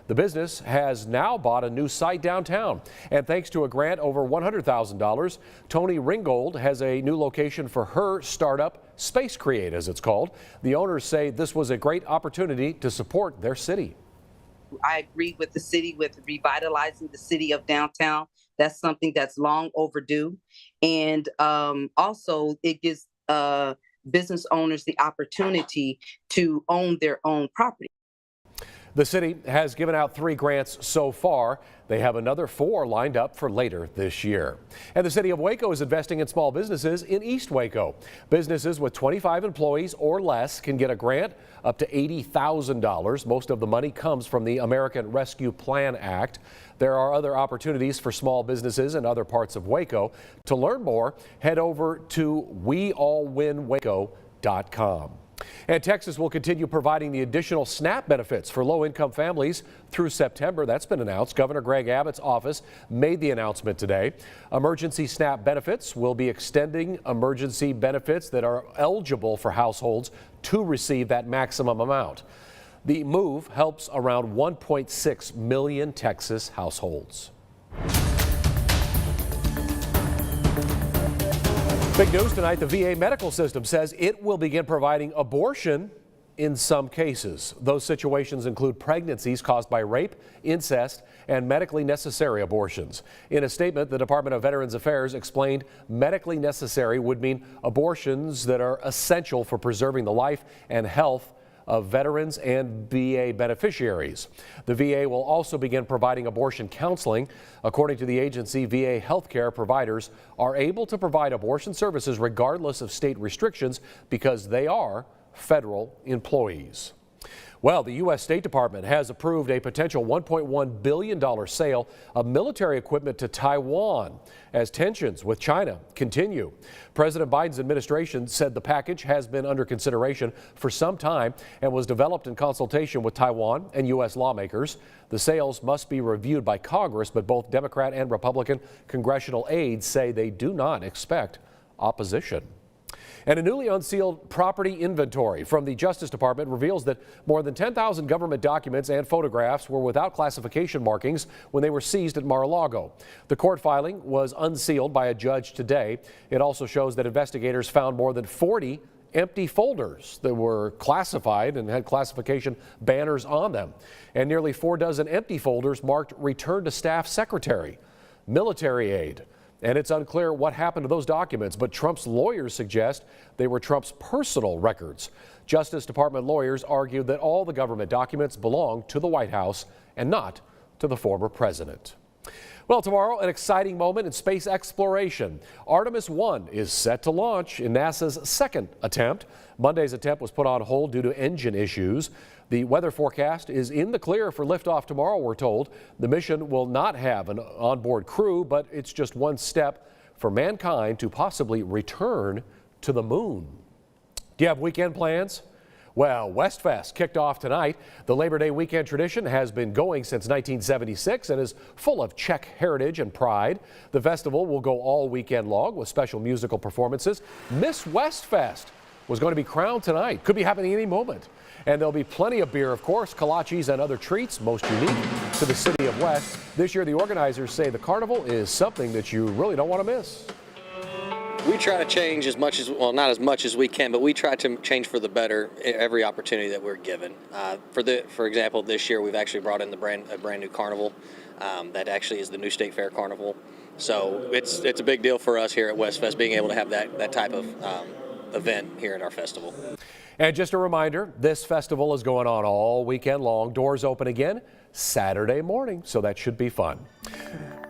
The business has now bought a new site downtown. And thanks to a grant over $100,000, Tony Ringgold has a new location for her startup, Space Create, as it's called. The owners say this was a great opportunity to support their city. I agree with the city with revitalizing the city of downtown. That's something that's long overdue. And also it gives business owners the opportunity to own their own property. The city has given out 3 grants so far. They have another 4 lined up for later this year. And the city of Waco is investing in small businesses in East Waco. Businesses with 25 employees or less can get a grant up to $80,000. Most of the money comes from the American Rescue Plan Act. There are other opportunities for small businesses in other parts of Waco. To learn more, head over to weallwinwaco.com. And Texas will continue providing the additional SNAP benefits for low-income families through September. That's been announced. Governor Greg Abbott's office made the announcement today. Emergency SNAP benefits will be extending emergency benefits that are eligible for households to receive that maximum amount. The move helps around 1.6 million Texas households. Big news tonight, the VA medical system says it will begin providing abortion in some cases. Those situations include pregnancies caused by rape, incest, and medically necessary abortions. In a statement, the Department of Veterans Affairs explained medically necessary would mean abortions that are essential for preserving the life and health of veterans and VA beneficiaries. The VA will also begin providing abortion counseling. According to the agency, VA healthcare providers are able to provide abortion services regardless of state restrictions because they are federal employees. Well, the U.S. State Department has approved a potential $1.1 billion sale of military equipment to Taiwan as tensions with China continue. President Biden's administration said the package has been under consideration for some time and was developed in consultation with Taiwan and U.S. lawmakers. The sales must be reviewed by Congress, but both Democrat and Republican congressional aides say they do not expect opposition. And a newly unsealed property inventory from the Justice Department reveals that more than 10,000 government documents and photographs were without classification markings when they were seized at Mar-a-Lago. The court filing was unsealed by a judge today. It also shows that investigators found more than 40 empty folders that were classified and had classification banners on them, and nearly 4 dozen empty folders marked Return to Staff Secretary, Military Aid. And it's unclear what happened to those documents, but Trump's lawyers suggest they were Trump's personal records. Justice Department lawyers argued that all the government documents belong to the White House and not to the former president. Well, tomorrow, an exciting moment in space exploration. Artemis 1 is set to launch in NASA's second attempt. Monday's attempt was put on hold due to engine issues. The weather forecast is in the clear for liftoff tomorrow, we're told. The mission will not have an onboard crew, but it's just one step for mankind to possibly return to the moon. Do you have weekend plans? Well, Westfest kicked off tonight. The Labor Day weekend tradition has been going since 1976 and is full of Czech heritage and pride. The festival will go all weekend long with special musical performances. Miss Westfest was going to be crowned tonight. Could be happening any moment. And there'll be plenty of beer, of course, kolaches and other treats, most unique to the city of West. This year, the organizers say the carnival is something that you really don't want to miss. We try to change as much as, well, not as much as we can, but we try to change for the better every opportunity that we're given. For example, this year we've actually brought in a brand new carnival that actually is the new State Fair Carnival. So it's a big deal for us here at Westfest being able to have that type of event here at our festival. And just a reminder, this festival is going on all weekend long. Doors open again Saturday morning, so that should be fun.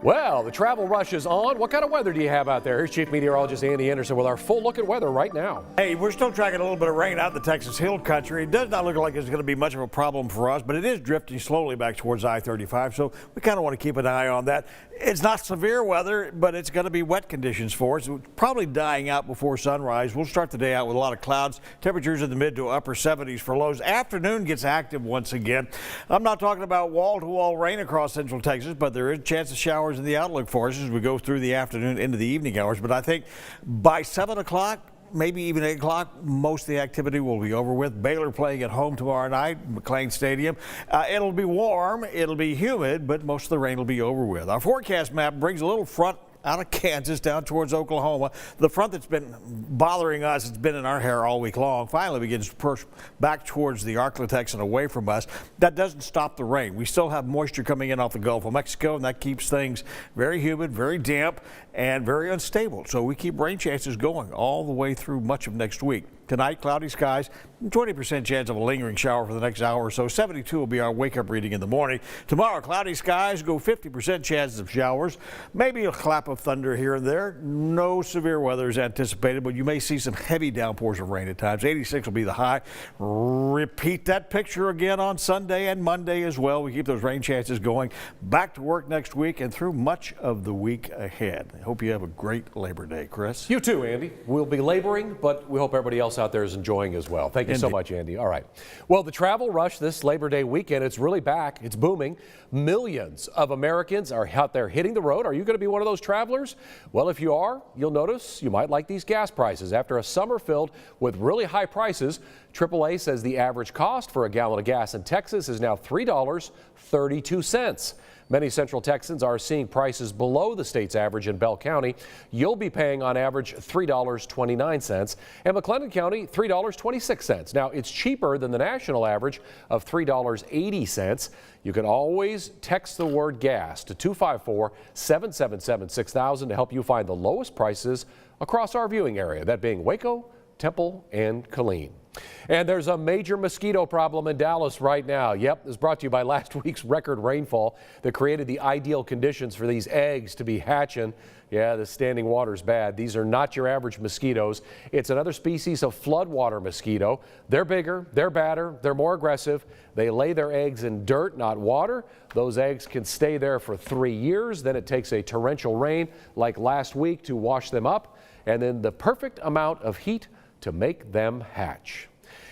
Well, the travel rush is on. What kind of weather do you have out there? Here's Chief Meteorologist Andy Anderson with our full look at weather right now. Hey, we're still tracking a little bit of rain out in the Texas Hill Country. It does not look like it's going to be much of a problem for us, but it is drifting slowly back towards I-35, so we kind of want to keep an eye on that. It's not severe weather, but it's going to be wet conditions for us. It's probably dying out before sunrise. We'll start the day out with a lot of clouds. Temperatures in the mid to upper 70s for lows. Afternoon gets active once again. I'm not talking about wall-to-wall rain across central Texas, but there is a chance of showers in the outlook for us as we go through the afternoon into the evening hours. But I think by 7 o'clock, maybe even 8 o'clock, most of the activity will be over with. Baylor playing at home tomorrow night, McLean Stadium. It'll be warm, it'll be humid, but most of the rain will be over with. Our forecast map brings a little front out of Kansas down towards Oklahoma. The front that's been bothering us, it's been in our hair all week long, finally begins to push back towards the Arklatex and away from us. That doesn't stop the rain. We still have moisture coming in off the Gulf of Mexico, and that keeps things very humid, very damp, and very unstable. So we keep rain chances going all the way through much of next week. Tonight, cloudy skies, 20% chance of a lingering shower for the next hour or so. 72 will be our wake-up reading in the morning. Tomorrow, cloudy skies, go 50% chances of showers. Maybe a clap of thunder here and there. No severe weather is anticipated, but you may see some heavy downpours of rain at times. 86 will be the high. Repeat that picture again on Sunday and Monday as well. We keep those rain chances going. Back to work next week and through much of the week ahead. I hope you have a great Labor Day, Chris. You too, Andy. We'll be laboring, but we hope everybody else out there is enjoying as well. Thank you so much, Andy. All right. Well, the travel rush this Labor Day weekend, it's really back. It's booming. Millions of Americans are out there hitting the road. Are you going to be one of those travelers? Well, if you are, you'll notice you might like these gas prices. After a summer filled with really high prices, AAA says the average cost for a gallon of gas in Texas is now $3.32. Many Central Texans are seeing prices below the state's average in Bell County. You'll be paying on average $3.29, and McLennan County $3.26. Now, it's cheaper than the national average of $3.80. You can always text the word gas to 254-777-6000 to help you find the lowest prices across our viewing area, that being Waco, Temple, and Killeen. And there's a major mosquito problem in Dallas right now. Yep, this is brought to you by last week's record rainfall that created the ideal conditions for these eggs to be hatching. Yeah, the standing water's bad. These are not your average mosquitoes. It's another species of floodwater mosquito. They're bigger, they're badder, they're more aggressive. They lay their eggs in dirt, not water. Those eggs can stay there for 3 years. Then it takes a torrential rain like last week to wash them up, and then the perfect amount of heat to make them hatch.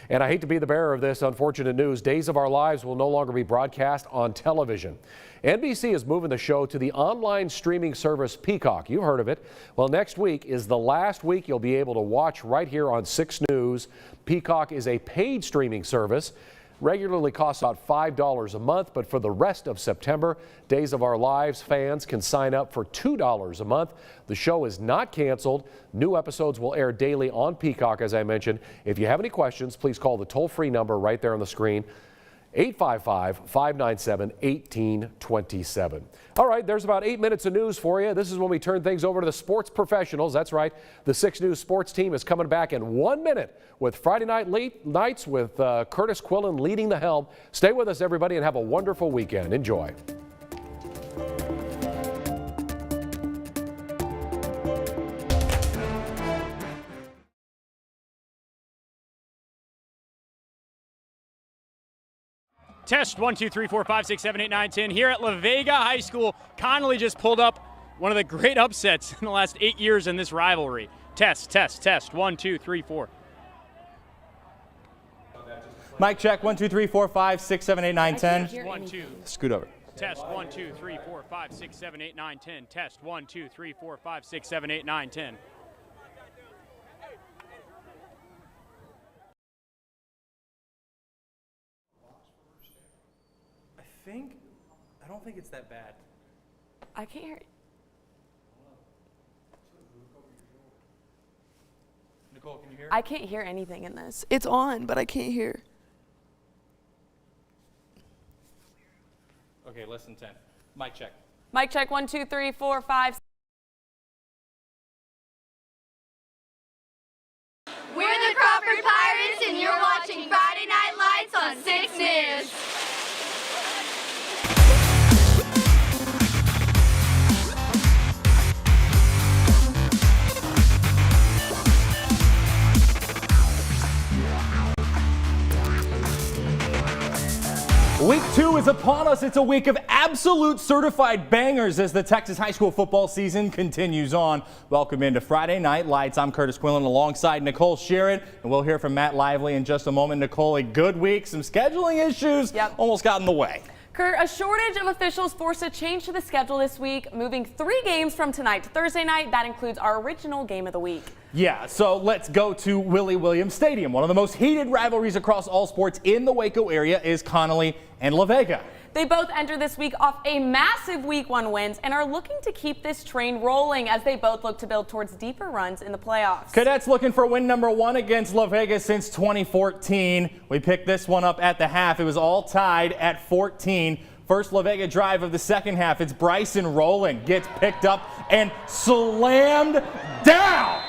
And I hate to be the bearer of this unfortunate news. Days of Our Lives will no longer be broadcast on television. NBC is moving the show to the online streaming service Peacock. You've heard of it. Well, next week is the last week you'll be able to watch right here on 6 News. Peacock is a paid streaming service. Regularly costs about $5 a month, but for the rest of September, Days of Our Lives fans can sign up for $2 a month. The show is not canceled. New episodes will air daily on Peacock, as I mentioned. If you have any questions, please call the toll-free number right there on the screen, 855-597-1827. All right, there's about 8 minutes of news for you. This is when we turn things over to the sports professionals. That's right. The 6 News sports team is coming back in 1 minute with Friday Night Nights with Kurtis Quillin leading the helm. Stay with us, everybody, and have a wonderful weekend. Enjoy. Test 1, 2, 3, 4, 5, 6, 7, 8, 9, 10. Here at La Vega High School, Connolly just pulled up one of the great upsets in the last 8 years in this rivalry. Test, test, test. 1, 2, 3, 4. Mic check. 1, 2, 3, 4, 5, 6, 7, 8, 9, 10. 1, 2. Scoot over. Test 1, 2, 3, 4, 5, 6, 7, 8, 9, 10. Test 1, 2, 3, 4, 5, 6, 7, 8, 9, 10. I don't think it's that bad. I can't hear it. Nicole, can you hear? I can't hear anything in this. It's on, but I can't hear. Okay, less than 10. Mic check. Mic check. 1, 2, 3, 4, 5. We're the Crawford Pirates, and you're watching Friday Night Lights on 6 News. Week 2 is upon us. It's a week of absolute certified bangers as the Texas high school football season continues on. Welcome into Friday Night Lights. I'm Kurtis Quillin alongside Nicole Sheeran, and we'll hear from Matt Lively in just a moment. Nicole, a good week. Some scheduling issues almost got in the way. Kurt, a shortage of officials forced a change to the schedule this week, moving 3 games from tonight to Thursday night. That includes our original game of the week. Yeah, so let's go to Willie Williams Stadium. One of the most heated rivalries across all sports in the Waco area is Connally and La Vega. They both enter this week off a massive Week 1 wins and are looking to keep this train rolling as they both look to build towards deeper runs in the playoffs. Cadets looking for win number 1 against La Vega since 2014. We picked this one up at the half. It was all tied at 14. First La Vega drive of the second half. It's Bryson Rowland, gets picked up and slammed down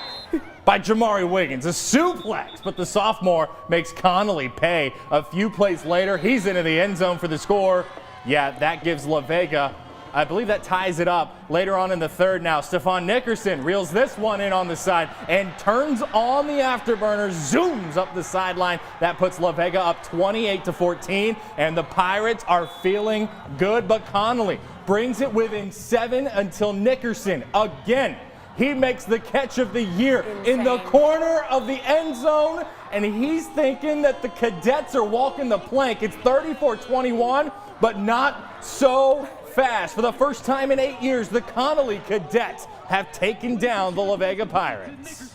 by Jamari Wiggins. A suplex, but the sophomore makes Connally pay. A few plays later, he's into the end zone for the score. Yeah, that gives La Vega, I believe that ties it up. Later on in the third now, Stephon Nickerson reels this one in on the side and turns on the afterburner, zooms up the sideline. That puts La Vega up 28-14, and the Pirates are feeling good, but Connally brings it within 7 until Nickerson again. He makes the catch of the year in the corner of the end zone, and he's thinking that the Cadets are walking the plank. It's 34-21, but not so fast. For the first time in 8 years, the Connally Cadets have taken down the La Vega Pirates.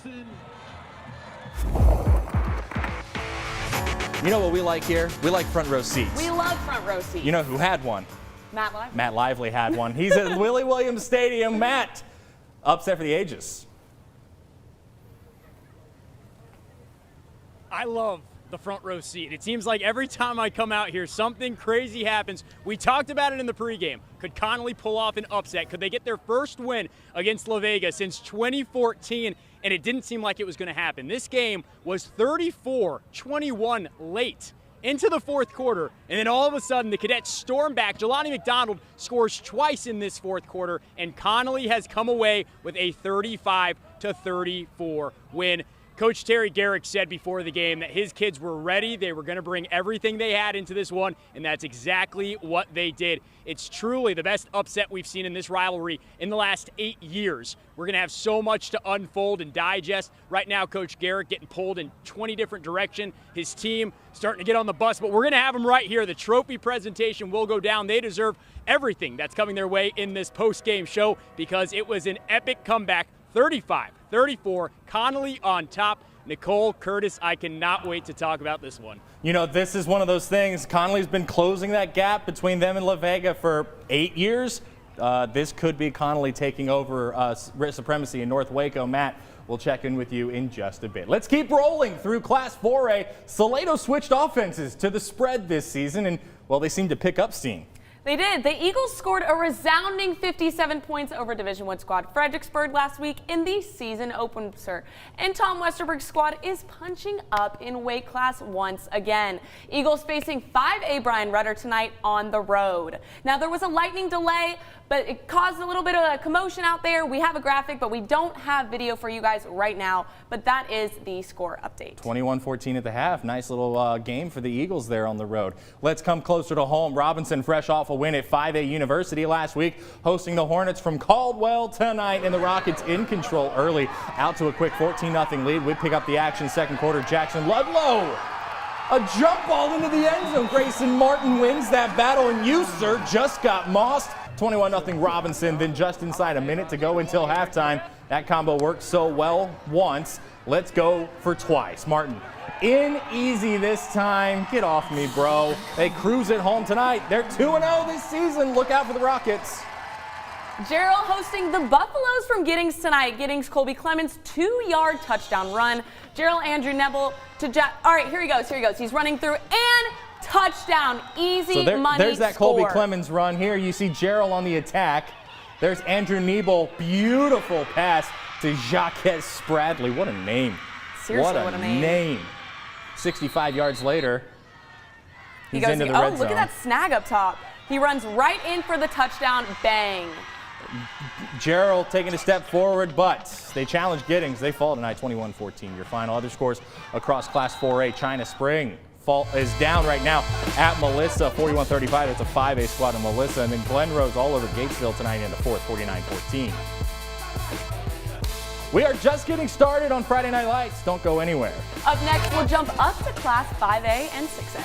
You know what we like here? We like front row seats. We love front row seats. You know who had one? Matt Lively. Matt Lively had one. He's at Willie Williams Stadium. Matt, upset for the ages. I love the front row seat. It seems like every time I come out here, something crazy happens. We talked about it in the pregame. Could Connally pull off an upset? Could they get their first win against La Vega since 2014? And it didn't seem like it was going to happen. This game was 34-21 late into the fourth quarter, and then all of a sudden the Cadets storm back. Jelani McDonald scores twice in this fourth quarter, and Connally has come away with a 35-34 win. Coach Terry Garrick said before the game that his kids were ready. They were going to bring everything they had into this one, and that's exactly what they did. It's truly the best upset we've seen in this rivalry in the last 8 years. We're going to have so much to unfold and digest. Right now, Coach Garrick getting pulled in 20 different directions. His team starting to get on the bus, but we're going to have them right here. The trophy presentation will go down. They deserve everything that's coming their way in this post-game show because it was an epic comeback. 35-34, Connally on top. Nicole, Curtis, I cannot wait to talk about this one. You know, this is one of those things. Connally's been closing that gap between them and La Vega for 8 years. This could be Connally taking over supremacy in North Waco. Matt, we'll check in with you in just a bit. Let's keep rolling through Class 4A. Salado switched offenses to the spread this season, and, well, they seem to pick up steam. They did. The Eagles scored a resounding 57 points over Division I squad Fredericksburg last week in the season opener. And Tom Westerberg's squad is punching up in weight class once again. Eagles facing 5A Brian Rudder tonight on the road. Now, there was a lightning delay, but it caused a little bit of a commotion out there. We have a graphic, but we don't have video for you guys right now. But that is the score update. 21-14 at the half. Nice little game for the Eagles there on the road. Let's come closer to home. Robinson fresh off a win at 5A University last week, hosting the Hornets from Caldwell tonight, and the Rockets in control early, out to a quick 14-0 lead. We pick up the action second quarter. Jackson Ludlow, a jump ball into the end zone. Grayson Martin wins that battle, and you, sir, just got mossed. 21-0 Robinson. Then just inside a minute to go until halftime. That combo worked so well once. Let's go for twice. Martin in easy this time. Get off me, bro. They cruise it home tonight. They're 2-0 this season. Look out for the Rockets. Gerald hosting the Buffaloes from Giddings tonight. Giddings, Colby Clemens, 2-yard touchdown run. Gerald Andrew Nebel to all right, here he goes. He's running through and touchdown. Easy money there's that score. Colby Clemens run here. You see Gerald on the attack. There's Andrew Nebel. Beautiful pass to Jacques Spradley. What a name. Seriously, what a name. 65 yards later, he's goes, into the red zone. Look at that snag up top. He runs right in for the touchdown. Bang. Gerald taking a step forward, but they challenge Giddings. They fall tonight, 21-14. Your final other scores across Class 4A. China Spring is down right now at Melissa, 41-35. That's a 5A squad in Melissa. And then Glen Rose all over Gatesville tonight in the fourth, 49-14. We are just getting started on Friday Night Lights. Don't go anywhere. Up next, we'll jump up to Class 5A and 6A.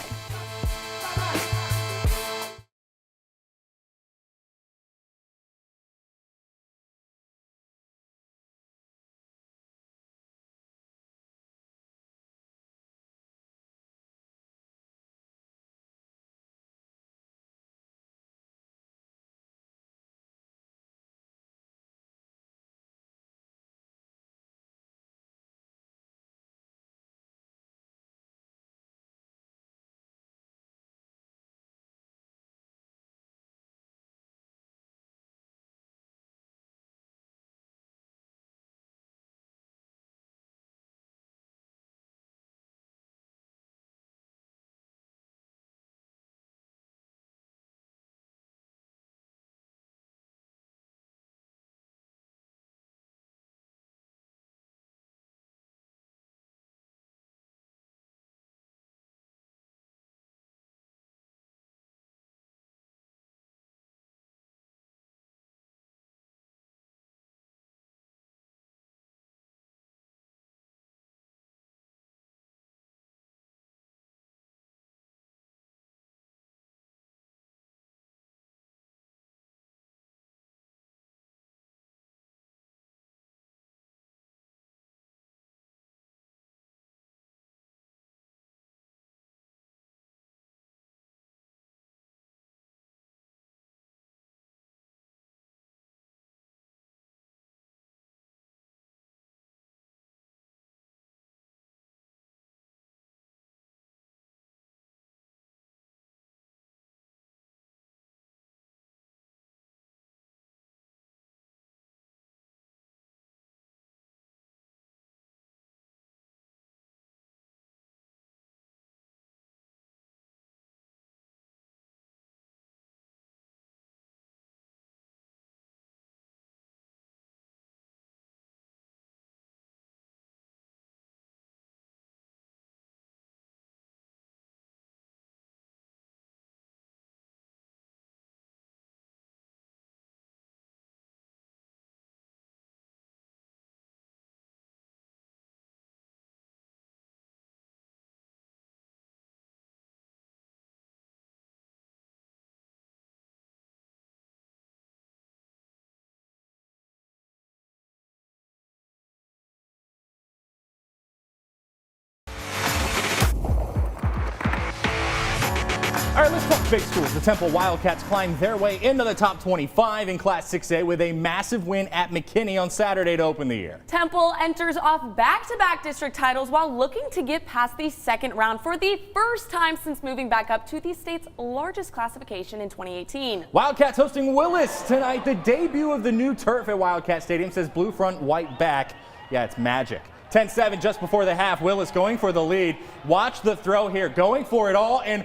big schools, the Temple Wildcats climbed their way into the top 25 in Class 6A with a massive win at McKinney on Saturday to open the year. Temple enters off back-to-back district titles while looking to get past the second round for the first time since moving back up to the state's largest classification in 2018. Wildcats hosting Willis tonight. The debut of the new turf at Wildcat Stadium says blue front, white back. Yeah, it's magic. 10-7 just before the half. Willis going for the lead. Watch the throw here, going for it all, and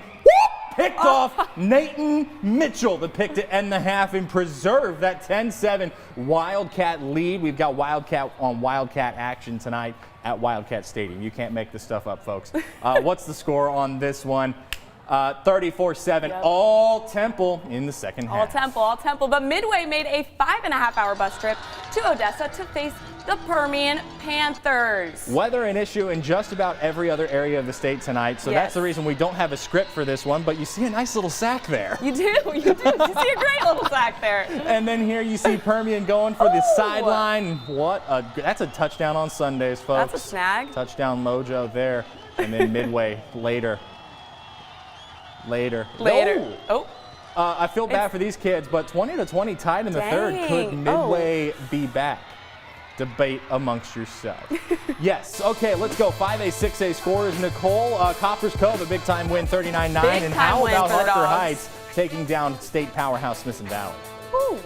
picked off Nathan Mitchell, the pick to end the half and preserve that 10-7 Wildcat lead. We've got Wildcat on Wildcat action tonight at Wildcat Stadium. You can't make this stuff up, folks. What's the score on this one? 34-7, Yep. all Temple in the second half. All Temple. But Midway made a 5.5-hour bus trip to Odessa to face the Permian Panthers. Weather an issue in just about every other area of the state tonight, so that's the reason we don't have a script for this one, but you see a nice little sack there. You do. You see a great little sack there. And then here you see Permian going for the sideline. That's a touchdown on Sundays, folks. That's a snag. Touchdown mojo there. And then Midway later. Oh. I feel bad for these kids, but 20-20 tied in the third. Could Midway be back? Debate amongst yourself. Yes. Okay, let's go. 5A, 6A scores. Nicole, Coppers Cove, a big-time win, 39-9. And how about Harker Heights taking down state powerhouse Smith and Valley? Ooh.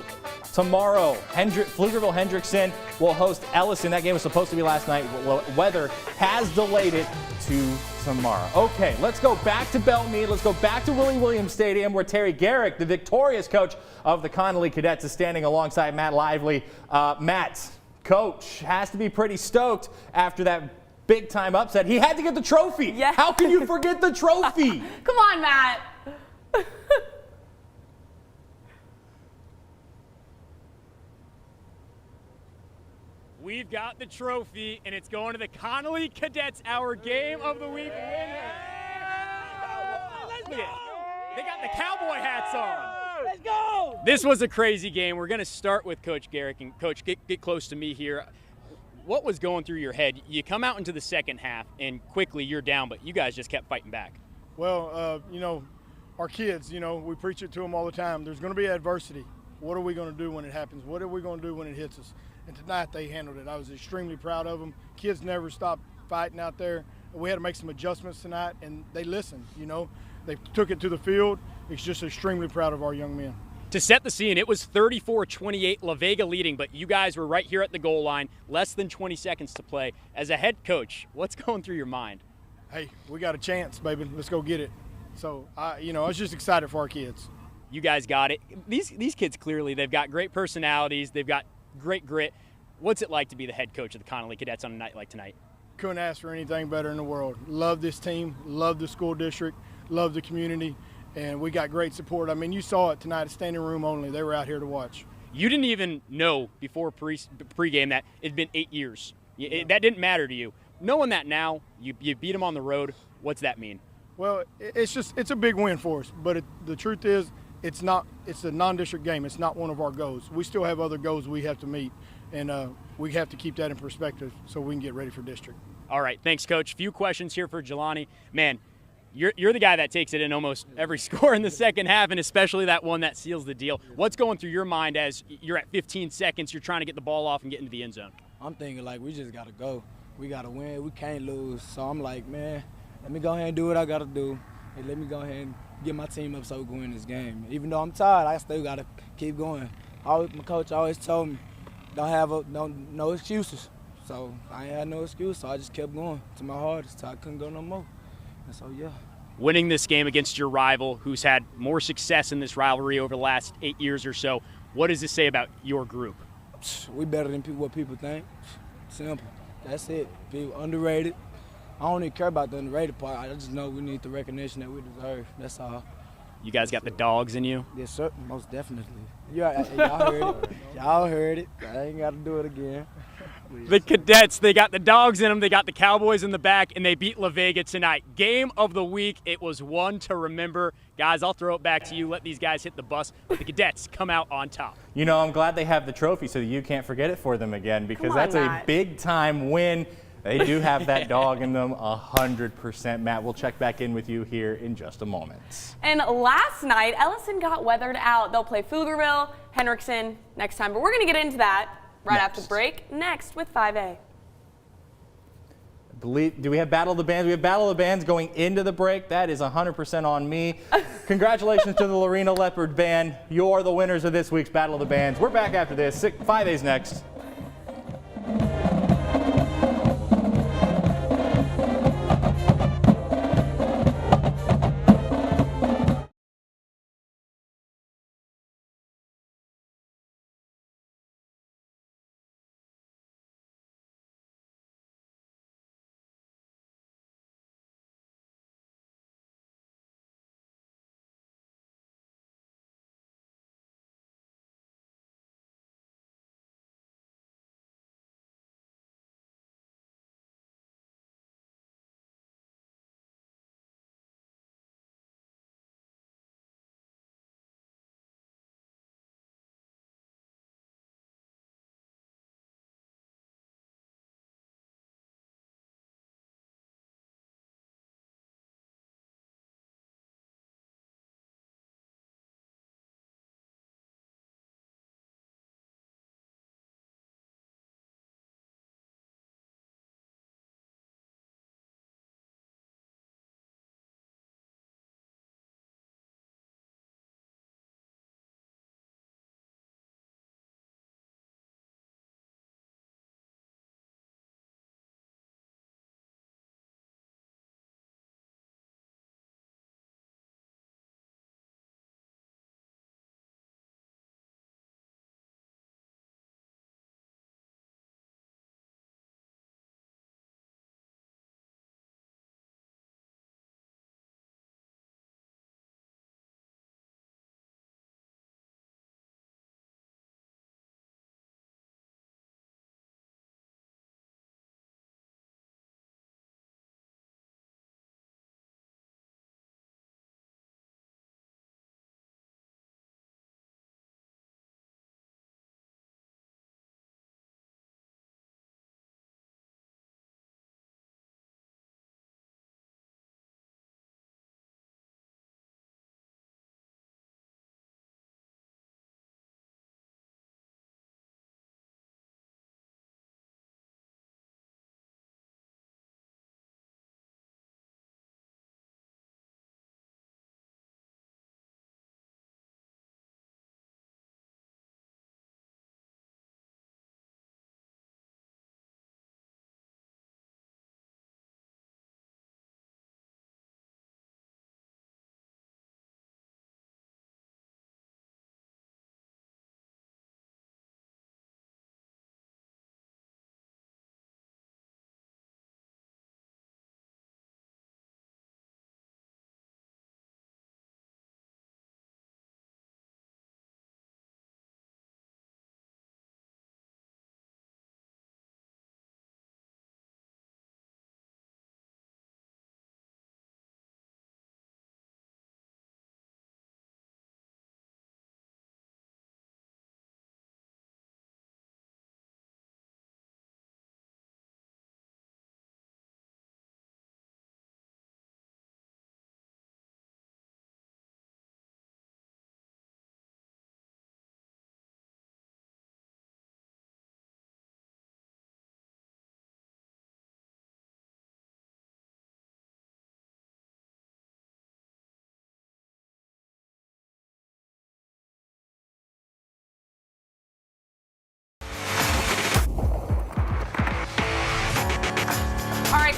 Tomorrow, Pflugerville-Hendrickson will host Ellison. That game was supposed to be last night. Weather has delayed it to tomorrow. Okay, let's go back to Belmead. Let's go back to Willie Williams Stadium where Terry Garrick, the victorious coach of the Connolly Cadets, is standing alongside Matt Lively. Matt, coach has to be pretty stoked after that big-time upset. He had to get the trophy. Yeah. How can you forget the trophy? Come on, Matt. We've got the trophy, and it's going to the Connolly Cadets, our game of the week winner. Let's go! They got the cowboy hats on. Let's go! This was a crazy game. We're going to start with Coach Garrick. And Coach, get close to me here. What was going through your head? You come out into the second half, and quickly you're down, but you guys just kept fighting back. Well, our kids, we preach it to them all the time. There's going to be adversity. What are we going to do when it happens? What are we going to do when it hits us? And tonight they handled it. I was extremely proud of them. Kids never stopped fighting out there. We had to make some adjustments tonight, and they listened, They took it to the field. It's just extremely proud of our young men. To set the scene, it was 34-28, La Vega leading, but you guys were right here at the goal line, less than 20 seconds to play. As a head coach, what's going through your mind? Hey, we got a chance, baby. Let's go get it. So, I was just excited for our kids. You guys got it. These kids, clearly, they've got great personalities. They've got great grit. What's it like to be the head coach of the Connolly Cadets on a night like tonight? Couldn't ask for anything better in the world. Love this team, love the school district, love the community, and we got great support. I mean, you saw it tonight, standing room only. They were out here to watch. You didn't even know before pregame that it'd been 8 years. That didn't matter to you. Knowing that now, you beat them on the road, what's that mean? Well, it's a big win for us, but the truth is, it's a non-district game. It's not one of our goals. We still have other goals we have to meet, and we have to keep that in perspective so we can get ready for district. All right, thanks, Coach. Few questions here for Jelani. Man, you're the guy that takes it in almost every score in the second half, and especially that one that seals the deal. What's going through your mind as you're at 15 seconds, you're trying to get the ball off and get into the end zone? I'm thinking, we just got to go. We got to win. We can't lose. So I'm like, man, let me go ahead and do what I got to do, and let me go ahead and get my team up so we can win this game. Even though I'm tired, I still got to keep going. My coach always told me, don't have no excuses. So I ain't had no excuse, so I just kept going to my hardest till I couldn't go no more. And so, yeah. Winning this game against your rival, who's had more success in this rivalry over the last 8 years or so, what does this say about your group? We better than what people think. Simple. That's it. People underrated. I don't even care about the underrated part. I just know we need the recognition that we deserve. That's all. You guys got the dogs in you? Yes, sir. Most definitely. Y'all heard it. Y'all heard it. I ain't got to do it again. The Cadets, they got the dogs in them, they got the Cowboys in the back, and they beat La Vega tonight. Game of the week. It was one to remember. Guys, I'll throw it back to you. Let these guys hit the bus. But the Cadets come out on top. I'm glad they have the trophy so that you can't forget it for them again, because that's a big-time win. They do have that dog in them 100%. Matt, we'll check back in with you here in just a moment. And last night, Ellison got weathered out. They'll play Pflugerville, Henriksen next time. But we're going to get into that right after the break. Next with 5A. Do we have Battle of the Bands? We have Battle of the Bands going into the break. That is 100% on me. Congratulations to the Lorena Leopard Band. You're the winners of this week's Battle of the Bands. We're back after this. 5A's next.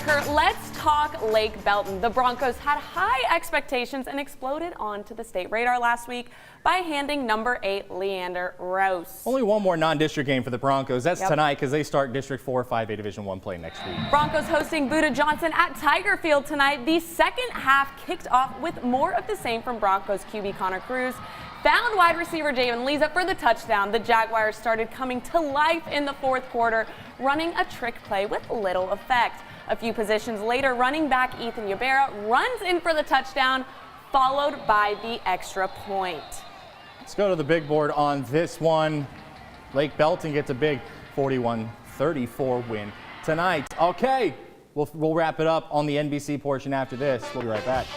Kurt, let's talk Lake Belton. The Broncos had high expectations and exploded onto the state radar last week by handing number 8 Leander Rouse. Only one more non-district game for the Broncos. That's tonight because they start District 4 5A Division I play next week. Broncos hosting Buda Johnson at Tiger Field tonight. The second half kicked off with more of the same from Broncos QB Connor Cruz. Found wide receiver Javen Leza for the touchdown. The Jaguars started coming to life in the fourth quarter, running a trick play with little effect. A few positions later, running back Ethan Ybarra runs in for the touchdown, followed by the extra point. Let's go to the big board on this one. Lake Belton gets a big 41-34 win tonight. Okay, we'll wrap it up on the NBC portion after this. We'll be right back.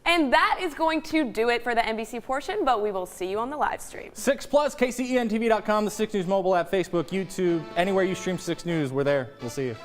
And that is going to do it for the NBC portion, but we will see you on the live stream. 6 Plus, KCENTV.com, the 6 News mobile app, Facebook, YouTube, anywhere you stream 6 News, we're there. We'll see you.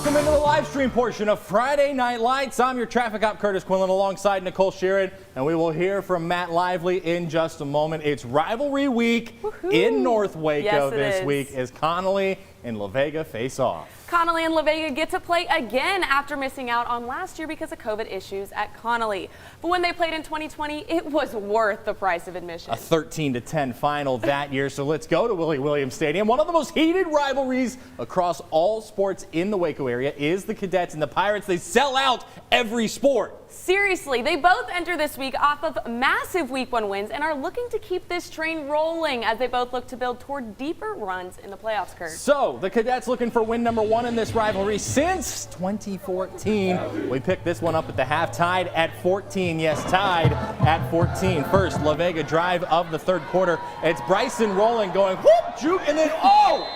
Welcome into the live stream portion of Friday Night Lights. I'm your traffic cop, Kurtis Quillin, alongside Nicole Sheeran, and we will hear from Matt Lively in just a moment. It's rivalry week in North Waco this week as Connally and La Vega face off. Connally and La Vega get to play again after missing out on last year because of COVID issues at Connally. But when they played in 2020, it was worth the price of admission. A 13-10 final that year. So let's go to Willie Williams Stadium. One of the most heated rivalries across all sports in the Waco area is the Cadets and the Pirates. They sell out every sport. Seriously, they both enter this week off of massive Week 1 wins and are looking to keep this train rolling as they both look to build toward deeper runs in the playoffs, Kurt. So the Cadets looking for win number 1 in this rivalry since 2014. We picked this one up at the half, tied at 14. Yes, tied at 14. First, La Vega drive of the third quarter. It's Bryson rolling, going whoop, juke, and then Hulk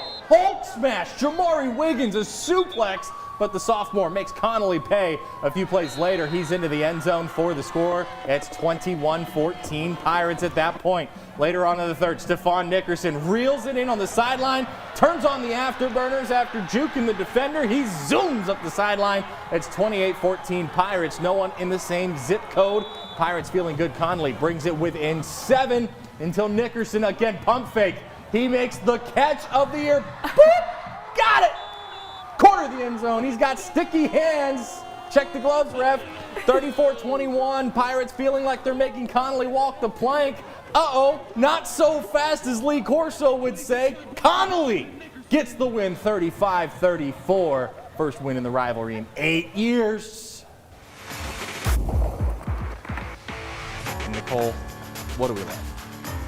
smash. Jamari Wiggins, a suplex, but the sophomore makes Connally pay. A few plays later, he's into the end zone for the score. It's 21-14 Pirates at that point. Later on in the third, Stephon Nickerson reels it in on the sideline, turns on the afterburners after juking the defender. He zooms up the sideline. It's 28-14 Pirates. No one in the same zip code. Pirates feeling good. Connally brings it within 7 until Nickerson again pump fake. He makes the catch of the year. Boop! Got it! Corner the end zone. He's got sticky hands. Check the gloves, ref. 34-21. Pirates feeling like they're making Connally walk the plank. Not so fast as Lee Corso would say. Connally gets the win, 35-34. First win in the rivalry in 8 years. And Nicole, what do we love?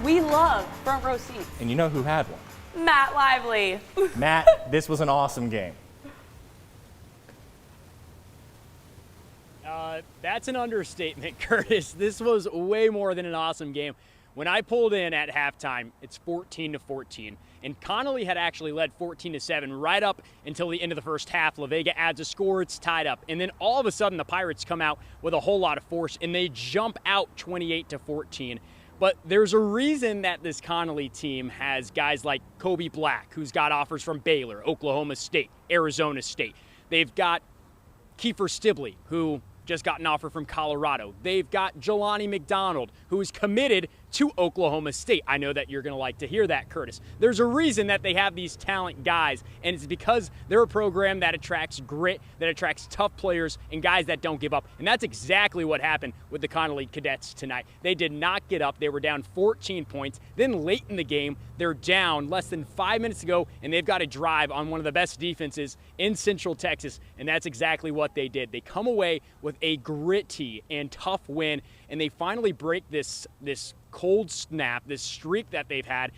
We love front row seats. And you know who had one? Matt Lively. Matt, this was an awesome game. That's an understatement, Curtis. This was way more than an awesome game. When I pulled in at halftime, it's 14-14, and Connally had actually led 14-7 right up until the end of the first half. La Vega adds a score, it's tied up, and then all of a sudden the Pirates come out with a whole lot of force, and they jump out 28-14. But there's a reason that this Connally team has guys like Kobe Black, who's got offers from Baylor, Oklahoma State, Arizona State. They've got Kiefer Stibley, who just got an offer from Colorado. They've got Jelani McDonald, who is committed to Oklahoma State. I know that you're going to like to hear that, Curtis. There's a reason that they have these talent guys, and it's because they're a program that attracts grit, that attracts tough players, and guys that don't give up. And that's exactly what happened with the Connally Cadets tonight. They did not get up. They were down 14 points. Then late in the game, they're down less than 5 minutes to go, and they've got a drive on one of the best defenses in Central Texas, and that's exactly what they did. They come away with a gritty and tough win, and they finally break this cold snap, this streak that they've had,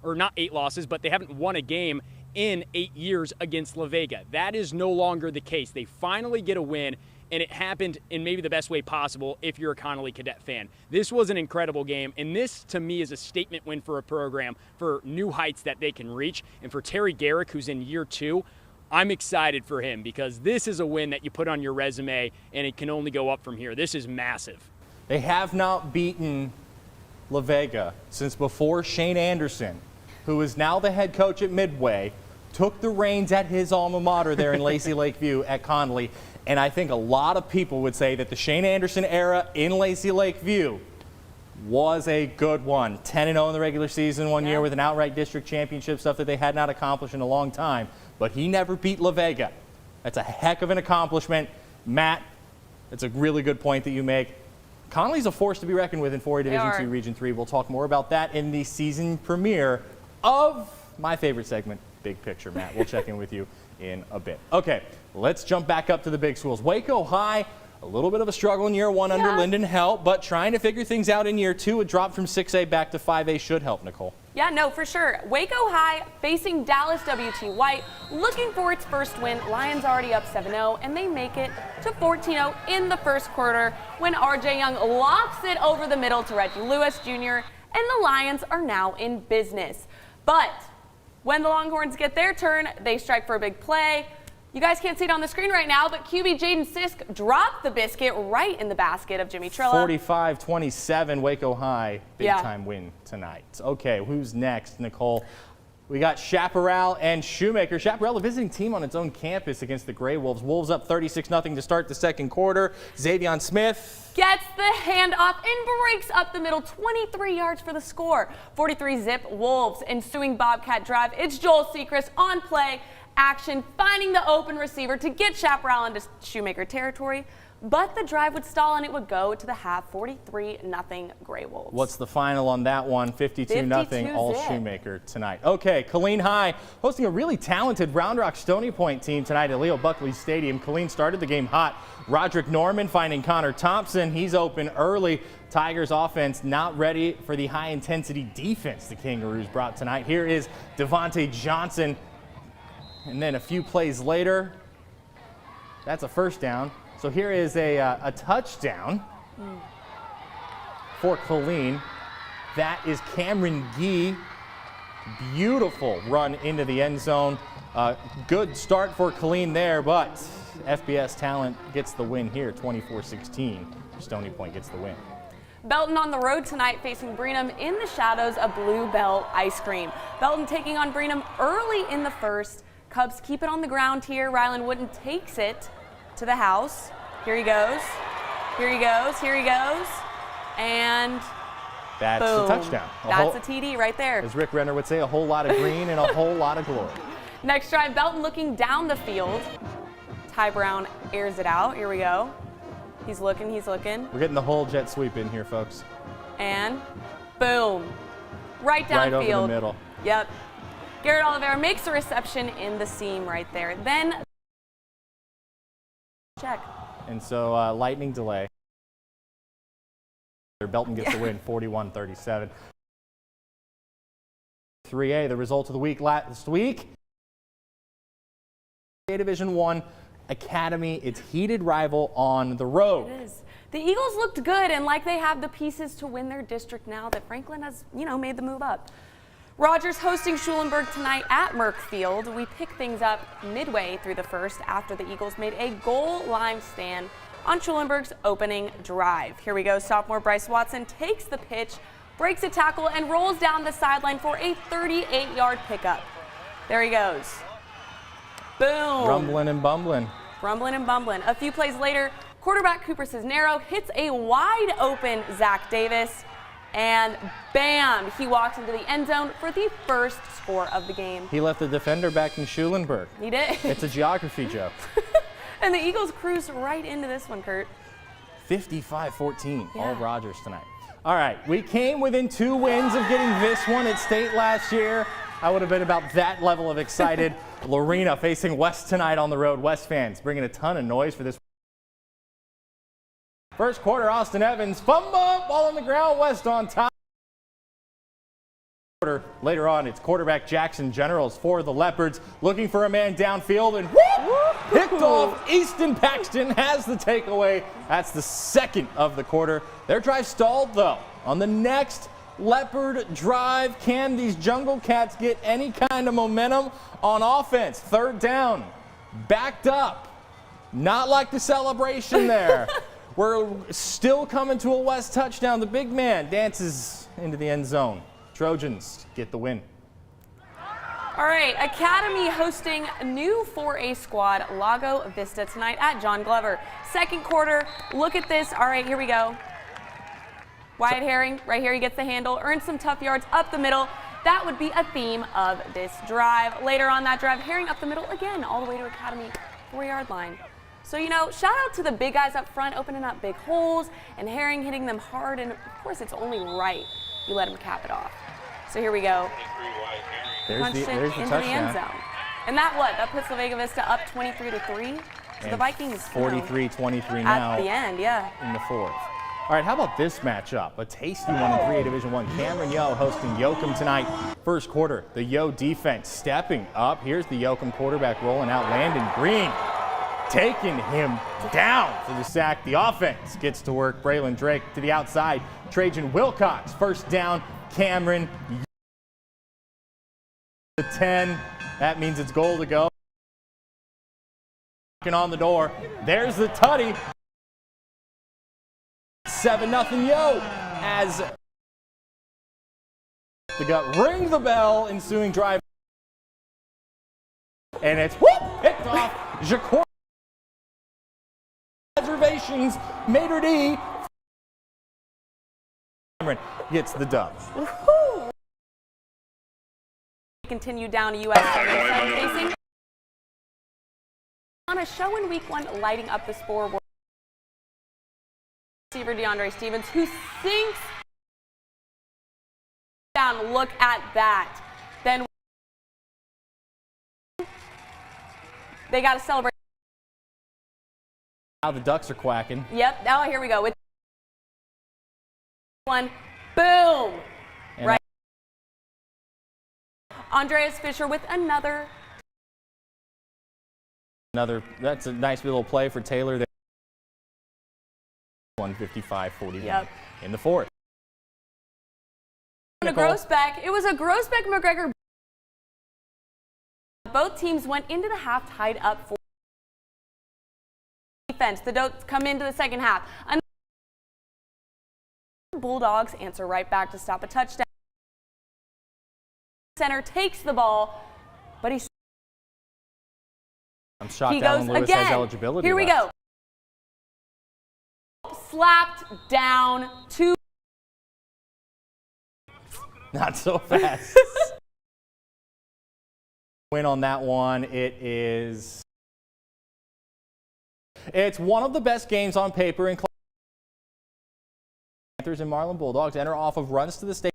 not 8 losses, but they haven't won a game in 8 years against La Vega. That is no longer the case. They finally get a win, and it happened in maybe the best way possible if you're a Connally Cadet fan. This was an incredible game, and this, to me, is a statement win for a program, for new heights that they can reach. And for Terry Garrick, who's in year 2, I'm excited for him because this is a win that you put on your resume, and it can only go up from here. This is massive. They have not beaten La Vega since before Shane Anderson, who is now the head coach at Midway, took the reins at his alma mater there in Lacey Lakeview at Connally. And I think a lot of people would say that the Shane Anderson era in Lacey Lakeview was a good one. 10-0 in the regular season one year with an outright district championship, stuff that they had not accomplished in a long time. But he never beat La Vega. That's a heck of an accomplishment. Matt, that's a really good point that you make. Connally's a force to be reckoned with in 4A Division II Region 3. We'll talk more about that in the season premiere of my favorite segment, Big Picture. Matt, we'll check in with you in a bit. Okay, let's jump back up to the big schools. Waco High, a little bit of a struggle in year 1 under Lyndon Helt, but trying to figure things out in year 2. A drop from 6A back to 5A should help, Nicole. Yeah, no, for sure. Waco High facing Dallas W.T. White, looking for its first win. Lions already up 7-0, and they make it to 14-0 in the first quarter when R.J. Young lofts it over the middle to Reggie Lewis Jr., and the Lions are now in business. But when the Longhorns get their turn, they strike for a big play. You guys can't see it on the screen right now, but QB Jaden Sisk dropped the biscuit right in the basket of Jimmy Trilla. 45-27, Waco High, big-time win tonight. Okay, who's next, Nicole? We got Chaparral and Shoemaker. Chaparral, a visiting team on its own campus against the Gray Wolves. Wolves up 36-0 to start the second quarter. Xavion Smith gets the handoff and breaks up the middle, 23 yards for the score. 43-zip Wolves. Ensuing Bobcat drive. It's Joel Sechrist on play action, finding the open receiver to get Chaparral into Shoemaker territory. But the drive would stall and it would go to the half, 43-0 Gray Wolves. What's the final on that one? 52-0 all Shoemaker tonight. Okay, Killeen High hosting a really talented Round Rock Stony Point team tonight at Leo Buckley Stadium. Killeen started the game hot. Roderick Norman finding Connor Thompson. He's open early. Tigers offense not ready for the high-intensity defense the Kangaroos brought tonight. Here is Devontae Johnson. And then a few plays later, that's a first down. So here is a touchdown for Killeen. That is Cameron Gee. Beautiful run into the end zone. Good start for Killeen there, but FBS talent gets the win here, 24-16. Stony Point gets the win. Belton on the road tonight facing Brenham in the shadows of Blue Bell Ice Cream. Belton taking on Brenham early in the first. Cubs keep it on the ground here. Rylan Wooden takes it to the house. Here he goes. Here he goes. Here he goes. And that's boom. a touchdown. That's a TD right there. As Rick Renner would say, a whole lot of green and a whole lot of glory. Next drive, Belton looking down the field. Ty Brown airs it out. Here we go. He's looking. He's looking. We're getting the whole jet sweep in here, folks. And boom. Right downfield. Right over the middle. Yep. Garrett Oliveira makes a reception in the seam right there. Then check. And so lightning delay. Belton gets the win, 41-37. 3A, the result of the week last week. Division I Academy, its heated rival on the road. It is. The Eagles looked good and like they have the pieces to win their district now that Franklin has, made the move up. Rogers hosting Schulenburg tonight at Merck Field. We pick things up midway through the first after the Eagles made a goal line stand on Schulenburg's opening drive. Here we go. Sophomore Bryce Watson takes the pitch, breaks a tackle, and rolls down the sideline for a 38-yard pickup. There he goes. Boom. Rumbling and bumbling. Rumbling and bumbling. A few plays later, quarterback Cooper Cisnero hits a wide open Zach Davis. And bam, he walks into the end zone for the first score of the game. He left the defender back in Schulenburg. He did. It's a geography joke. And the Eagles cruise right into this one, Kurt. 55-14, Yeah. all Rogers tonight. All right, we came within 2 wins of getting this one at state last year. I would have been about that level of excited. Lorena facing West tonight on the road. West fans bringing a ton of noise for this. First quarter, Austin Evans, fumble, ball on the ground, West on top. Later on, it's quarterback Jackson Generals for the Leopards, looking for a man downfield, and picked off. Easton Paxton has the takeaway. That's the second of the quarter. Their drive stalled, though. On the next Leopard drive, can these Jungle Cats get any kind of momentum on offense? Third down, backed up. Not like the celebration there. We're still coming to a West touchdown. The big man dances into the end zone. Trojans get the win. All right, Academy hosting new 4A squad Lago Vista tonight at John Glover. Second quarter, look at this. All right, here we go. Wyatt Herring, right here, he gets the handle, earns some tough yards up the middle. That would be a theme of this drive. Later on that drive, Herring up the middle again, all the way to Academy 4-yard line. So, shout out to the big guys up front, opening up big holes, and Herring hitting them hard, and of course it's only right you let him cap it off. So here we go. There's the into touchdown. the end zone. And that puts La Vega Vista up 23-3. So the Vikings 43-23 now at the end, yeah. in the fourth. All right, how about this matchup? A tasty one in 3A Division I. Cameron Yo hosting Yoakum tonight. First quarter, the Yo defense stepping up. Here's the Yoakum quarterback rolling out. Landon Green taking him down for the sack. The offense gets to work. Braylon Drake to the outside. Trajan Wilcox, first down. Cameron, the 10. That means it's goal to go. Knocking on the door. There's the tutty. 7-0 Yo as the gut ring the bell. Ensuing drive. and it's whoop, picked off. Jacor reservations, Mater D gets the dub. Continue down to U.S. facing on a show in week 1, lighting up the scoreboard. Receiver DeAndre Stevens, who sinks down. Look at that. Then they got to celebrate. Now the Ducks are quacking. Yep. Oh, here we go. With one, boom. And right. Andreas Fisher with another. That's a nice little play for Taylor there. 155-41 Yep. in the fourth. It was a Grossbeck-McGregor. Both teams went into the half tied up for defense. The Dots come into the second half. Bulldogs answer right back to stop a touchdown. Center takes the ball, but I'm shocked he Alan goes Lewis again. has eligibility Here we left. go. Slapped down to. Not so fast. Win on that one. It's one of the best games on paper in Panthers and Marlin Bulldogs enter off of runs to the state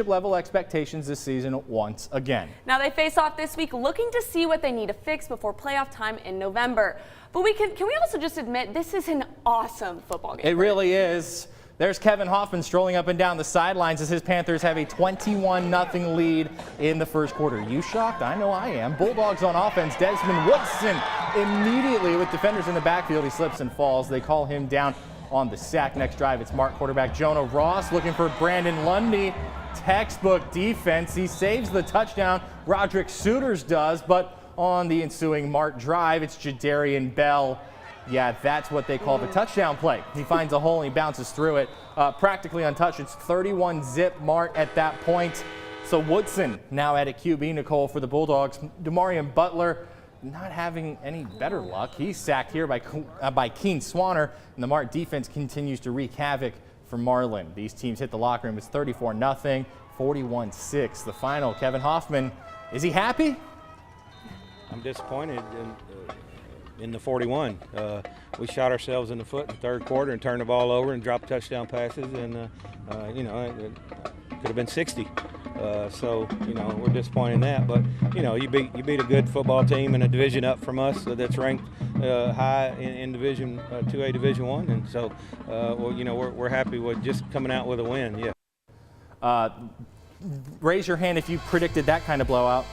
level expectations this season once again. Now they face off this week, looking to see what they need to fix before playoff time in November. But can we also just admit this is an awesome football game? It really is. There's Kevin Hoffman strolling up and down the sidelines as his Panthers have a 21-0 lead in the first quarter. You shocked? I know I am. Bulldogs on offense. Desmond Woodson immediately with defenders in the backfield. He slips and falls. They call him down on the sack. Next drive, it's Mark quarterback Jonah Ross looking for Brandon Lundy. Textbook defense. He saves the touchdown. Roderick Souters does, but on the ensuing Mart drive, it's Jadarian Bell. Yeah, that's what they call the touchdown play. He finds a hole and he bounces through it. Practically untouched. It's 31-zip Mart at that point. So Woodson now at a QB, Nicole, for the Bulldogs. Demarion Butler not having any better luck. He's sacked here by Keen Swanner, and the Mart defense continues to wreak havoc for Marlin. These teams hit the locker room. It's 34-0, 41-6. The final. Kevin Hoffman, is he happy? I'm disappointed in the 41. We shot ourselves in the foot in the third quarter and turned the ball over and dropped touchdown passes, and it could have been 60. So we're disappointed in that. But you beat a good football team in a division up from us that's ranked high in Division 2A, Division 1, and so we're happy with just coming out with a win. Yeah. Raise your hand if you predicted that kind of blowout.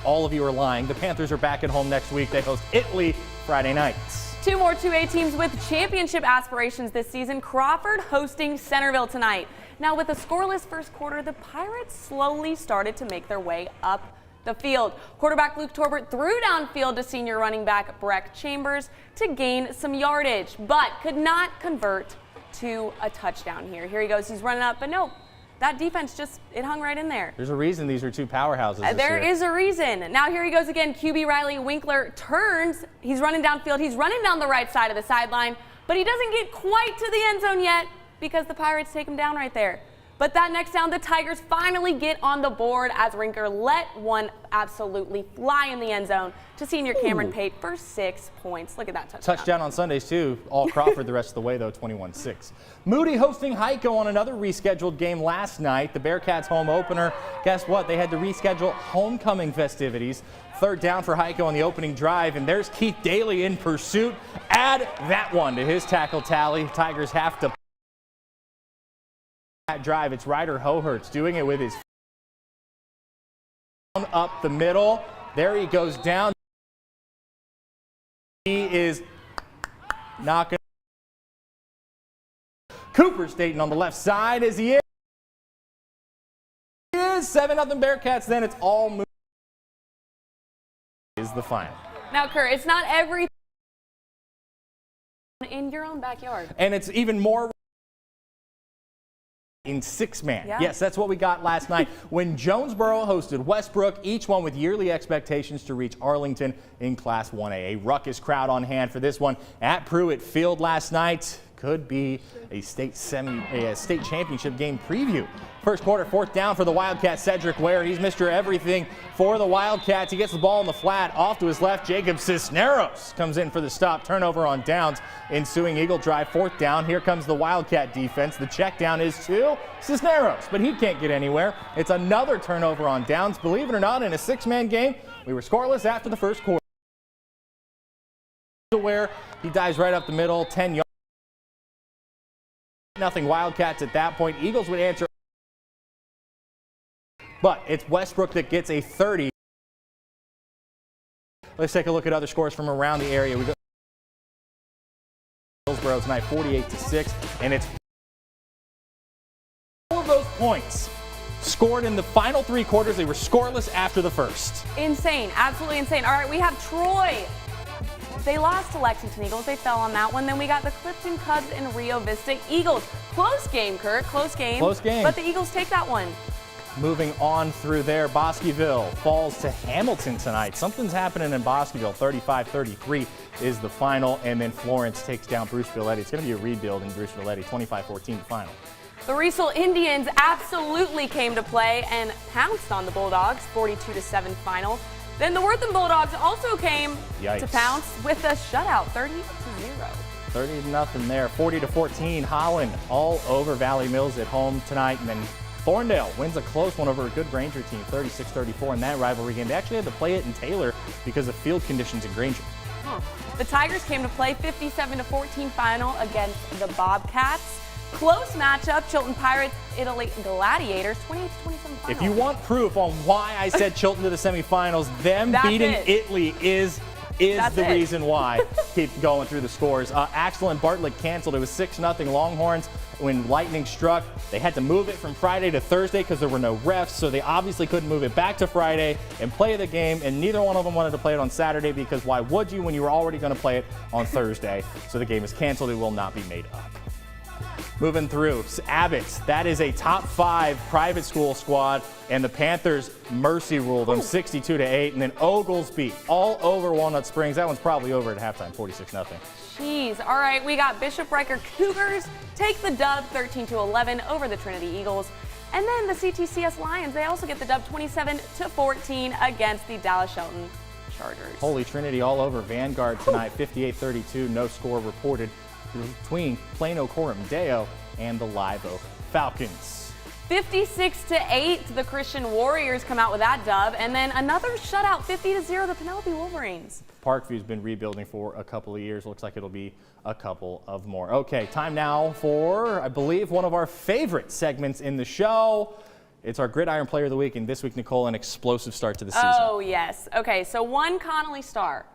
All of you are lying. The Panthers are back at home next week. They host Italy Friday nights. Two more 2A teams with championship aspirations this season. Crawford hosting Centerville tonight. Now with a scoreless first quarter, the Pirates slowly started to make their way up the field. Quarterback Luke Torbert threw downfield to senior running back Breck Chambers to gain some yardage, but could not convert to a touchdown here. Here he goes. He's running up, but no. That defense it hung right in there. There's a reason these are two powerhouses. There is a reason. Now here he goes again. QB Riley Winkler turns. He's running downfield. He's running down the right side of the sideline, but he doesn't get quite to the end zone yet because the Pirates take him down right there. But that next down, the Tigers finally get on the board as Rinker let one absolutely fly in the end zone to senior Cameron Pate for 6 points. Look at that touchdown. Touchdown on Sundays, too. All Crawford the rest of the way, though, 21-6. Moody hosting Heiko on another rescheduled game last night. The Bearcats home opener. Guess what? They had to reschedule homecoming festivities. Third down for Heiko on the opening drive, and there's Keith Daly in pursuit. Add that one to his tackle tally. Tigers have to that drive. It's Ryder Hohertz doing it with his up the middle. There he goes down. He is knocking. Cooper Staten on the left side as he is. 7-0 Bearcats. Then it's all moving. Is the final. Now, Kurt, it's not everything in your own backyard. And it's even more in 6-man. Yeah. Yes, that's what we got last night when Jonesboro hosted Westbrook, each one with yearly expectations to reach Arlington in Class 1A. A ruckus crowd on hand for this one at Pruitt Field last night. Could be a state championship game preview. First quarter, 4th down for the Wildcats. Cedric Ware, he's Mr. Everything for the Wildcats. He gets the ball in the flat, off to his left. Jacob Cisneros comes in for the stop. Turnover on downs. Ensuing Eagle drive, 4th down. Here comes the Wildcat defense. The check down is to Cisneros, but he can't get anywhere. It's another turnover on downs. Believe it or not, in a 6-man game, we were scoreless after the first quarter. Where he dives right up the middle, 10 yards. Nothing Wildcats at that point. Eagles would answer. But it's Westbrook that gets a 30. Let's take a look at other scores from around the area. We go Hillsborough tonight, 48-6, and it's all of those points scored in the final 3 quarters. They were scoreless after the first. Insane, absolutely insane. All right, we have Troy. They lost to Lexington Eagles. They fell on that one. Then we got the Clifton Cubs and Rio Vista Eagles. Close game, Kurt. Close game. Close game. But the Eagles take that one. Moving on through there, Bosqueville falls to Hamilton tonight. Something's happening in Bosqueville. 35-33 is the final. And then Florence takes down Bruceville Eddy. It's going to be a rebuild in Bruceville Eddy. 25-14 the final. The Riesel Indians absolutely came to play and pounced on the Bulldogs. 42-7 final. Then the Wortham Bulldogs also came to pounce with a shutout, 30-0. 30-0 there. 40-14, Holland all over Valley Mills at home tonight. And then Thorndale wins a close one over a good Granger team, 36-34 in that rivalry game. They actually had to play it in Taylor because of field conditions in Granger. The Tigers came to play 57-14 final against the Bobcats. Close matchup, Chilton Pirates, Italy Gladiators, 28-27 final. If you want proof on why I said Chilton to the semifinals, them beating Italy is the reason why. Keep going through the scores. Axel and Bartlett canceled. It was 6-0 Longhorns when lightning struck. They had to move it from Friday to Thursday because there were no refs, so they obviously couldn't move it back to Friday and play the game, and neither one of them wanted to play it on Saturday because why would you when you were already going to play it on Thursday? So the game is canceled. It will not be made up. Moving through, Abbott, that is a top 5 private school squad, and the Panthers mercy ruled them 62-8, and then Oglesby all over Walnut Springs. That one's probably over at halftime, 46-0. Jeez, all right, we got Bishop Riker Cougars take the dub 13-11 over the Trinity Eagles, and then the CTCS Lions, they also get the dub 27-14 against the Dallas Shelton Chargers. Holy Trinity all over Vanguard tonight, 58-32, no score reported between Plano Coram Deo and the Live Oak Falcons. 56-8, the Christian Warriors come out with that dub, and then another shutout, 50-0, the Penelope Wolverines. Parkview's been rebuilding for a couple of years. Looks like it'll be a couple of more. Okay, time now for, I believe, one of our favorite segments in the show. It's our Gridiron Player of the Week, and this week, Nicole, an explosive start to the season. Oh, yes. Okay, so one Connolly star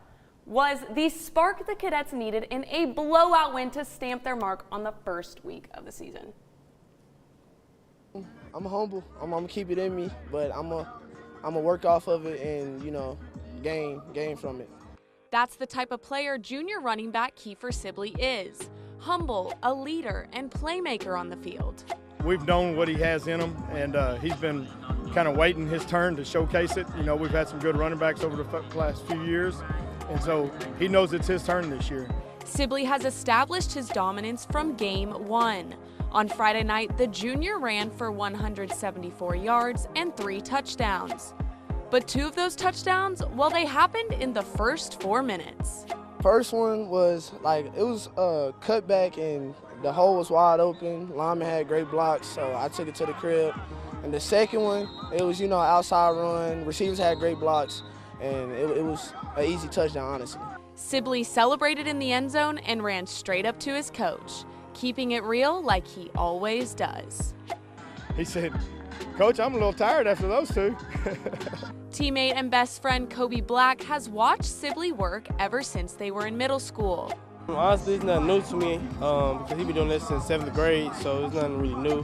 was the spark the Cadets needed in a blowout win to stamp their mark on the first week of the season. I'm humble. I'm gonna keep it in me, but I'm gonna work off of it and, you know, gain from it. That's the type of player junior running back Kiefer Sibley is. Humble, a leader, and playmaker on the field. We've known what he has in him, and he's been kind of waiting his turn to showcase it. You know, we've had some good running backs over the last few years, and so he knows it's his turn this year. Sibley has established his dominance from game 1. On Friday night, the junior ran for 174 yards and 3 touchdowns. But 2 of those touchdowns, well, they happened in the first 4 minutes. First one was it was a cutback and the hole was wide open. Lineman had great blocks, so I took it to the crib. And the second one, it was, you know, an outside run. Receivers had great blocks, and it was an easy touchdown, honestly. Sibley celebrated in the end zone and ran straight up to his coach, keeping it real like he always does. He said, "Coach, I'm a little tired after those 2. Teammate and best friend Kobe Black has watched Sibley work ever since they were in middle school. Honestly, it's nothing new to me because he's been doing this since 7th grade, so it's nothing really new.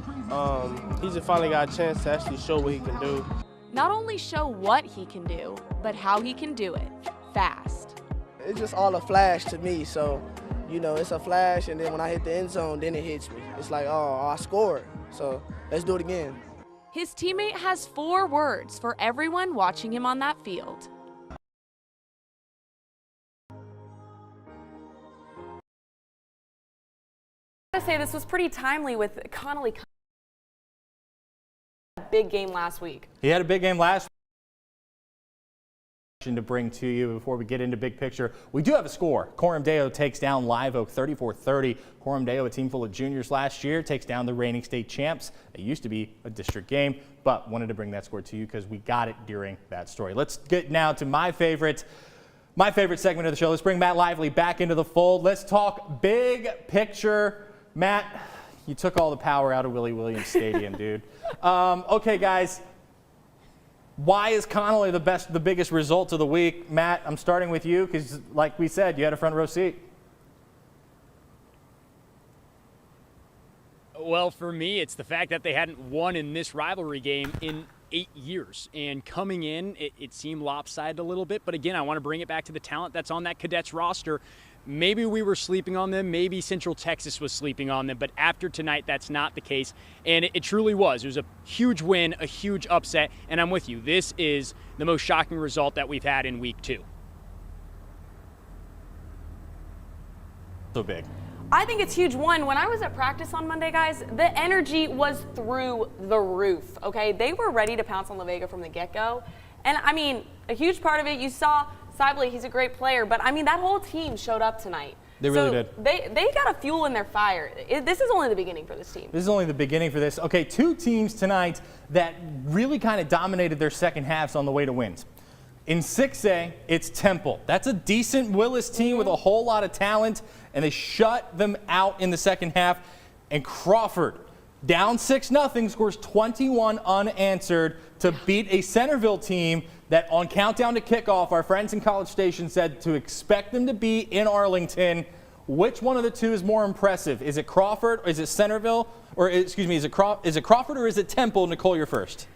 He just finally got a chance to actually show what he can do. Not only show what he can do, but how he can do it fast. It's just all a flash to me, so, you know, it's a flash, and then when I hit the end zone, then it hits me. It's like, oh, I scored. So let's do it again. His teammate has 4 words for everyone watching him on that field. I gotta say, this was pretty timely with Connolly. Big game last week. He had a big game last week. To bring to you before we get into big picture, we do have a score. Coram Deo takes down Live Oak 34-30. Coram Deo, a team full of juniors last year, takes down the reigning state champs. It used to be a district game, but wanted to bring that score to you because we got it during that story. Let's get now to my favorite segment of the show. Let's bring Matt Lively back into the fold. Let's talk big picture. Matt, you took all the power out of Willie Williams Stadium, dude. Okay, guys. Why is Connolly the biggest result of the week? Matt, I'm starting with you because, like we said, you had a front row seat. Well, for me, it's the fact that they hadn't won in this rivalry game in 8 years. And coming in, it seemed lopsided a little bit. But again, I want to bring it back to the talent that's on that Cadets roster. Maybe we were sleeping on them. Maybe Central Texas was sleeping on them. But after tonight, that's not the case. And it truly was. It was a huge win, a huge upset. And I'm with you. This is the most shocking result that we've had in week 2. So big. I think it's huge. One, when I was at practice on Monday, guys, the energy was through the roof, okay? They were ready to pounce on La Vega from the get-go. And, I mean, a huge part of it, you saw Sibley, he's a great player, but, I mean, that whole team showed up tonight. They really did. They got a fuel in their fire. This is only the beginning for this team. This is only the beginning for this. Okay, 2 teams tonight that really kind of dominated their second halves on the way to wins. In 6A, it's Temple. That's a decent Willis team with a whole lot of talent, and they shut them out in the second half. And Crawford, down 6-0, scores 21 unanswered to beat a Centerville team that on countdown to kickoff, our friends in College Station said to expect them to be in Arlington. Which one of the 2 is more impressive? Is it Crawford, or is it Centerville, or excuse me, is it Crawford or is it Temple? Nicole, you're first.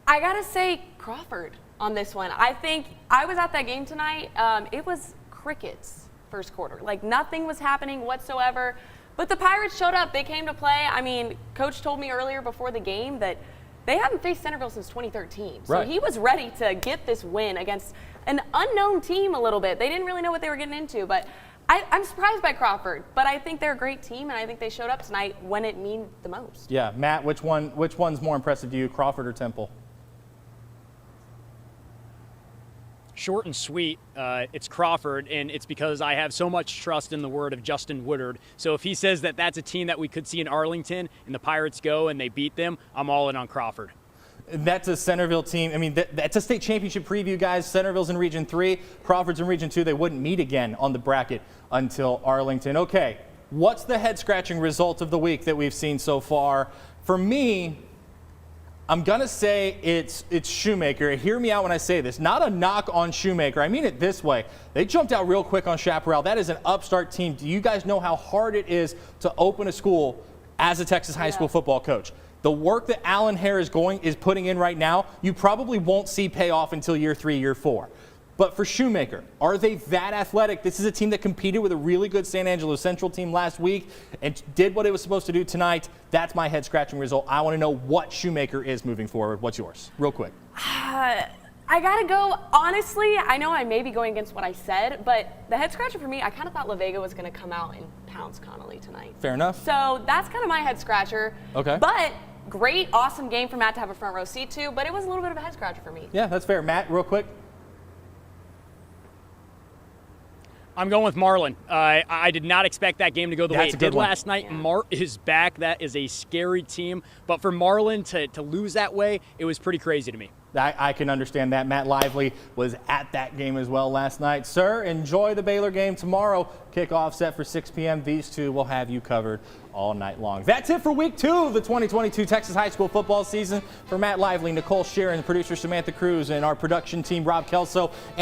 I gotta say Crawford on this one. I think I was at that game tonight. It was crickets first quarter. Like nothing was happening whatsoever. But the Pirates showed up. They came to play. I mean, Coach told me earlier before the game that they haven't faced Centerville since 2013. So right. He was ready to get this win against an unknown team a little bit. They didn't really know what they were getting into. But I'm surprised by Crawford. But I think they're a great team, and I think they showed up tonight when it means the most. Yeah, Matt, which one's more impressive to you, Crawford or Temple? Short and sweet, it's Crawford, and it's because I have so much trust in the word of Justin Woodard. So if he says that that's a team that we could see in Arlington and the Pirates go and they beat them, I'm all in on Crawford. That's a Centerville team. I mean, that's a state championship preview, guys. Centerville's in Region 3, Crawford's in Region 2. They wouldn't meet again on the bracket until Arlington. Okay, what's the head-scratching result of the week that we've seen so far? For me, I'm going to say it's Shoemaker. Hear me out when I say this. Not a knock on Shoemaker. I mean it this way. They jumped out real quick on Chaparral. That is an upstart team. Do you guys know how hard it is to open a school as a Texas high school football coach? The work that Alan Hare is putting in right now, you probably won't see pay off until year 3, year 4. But for Shoemaker, are they that athletic? This is a team that competed with a really good San Angelo Central team last week and did what it was supposed to do tonight. That's my head-scratching result. I want to know what Shoemaker is moving forward. What's yours? Real quick. I got to go, honestly, I know I may be going against what I said, but the head-scratcher for me, I kind of thought La Vega was going to come out and pounce Connolly tonight. Fair enough. So that's kind of my head-scratcher. Okay. But great, awesome game for Matt to have a front row seat to, but it was a little bit of a head-scratcher for me. Yeah, that's fair. Matt, real quick. I'm going with Marlin. I did not expect that game to go the way it did last night. Yeah. Mart is back. That is a scary team. But for Marlin to lose that way, it was pretty crazy to me. I can understand that. Matt Lively was at that game as well last night. Sir, enjoy the Baylor game tomorrow. Kickoff set for 6 p.m. These two will have you covered all night long. That's it for week 2 of the 2022 Texas high school football season. For Matt Lively, Nicole Sheeran, producer Samantha Cruz, and our production team, Rob Kelso.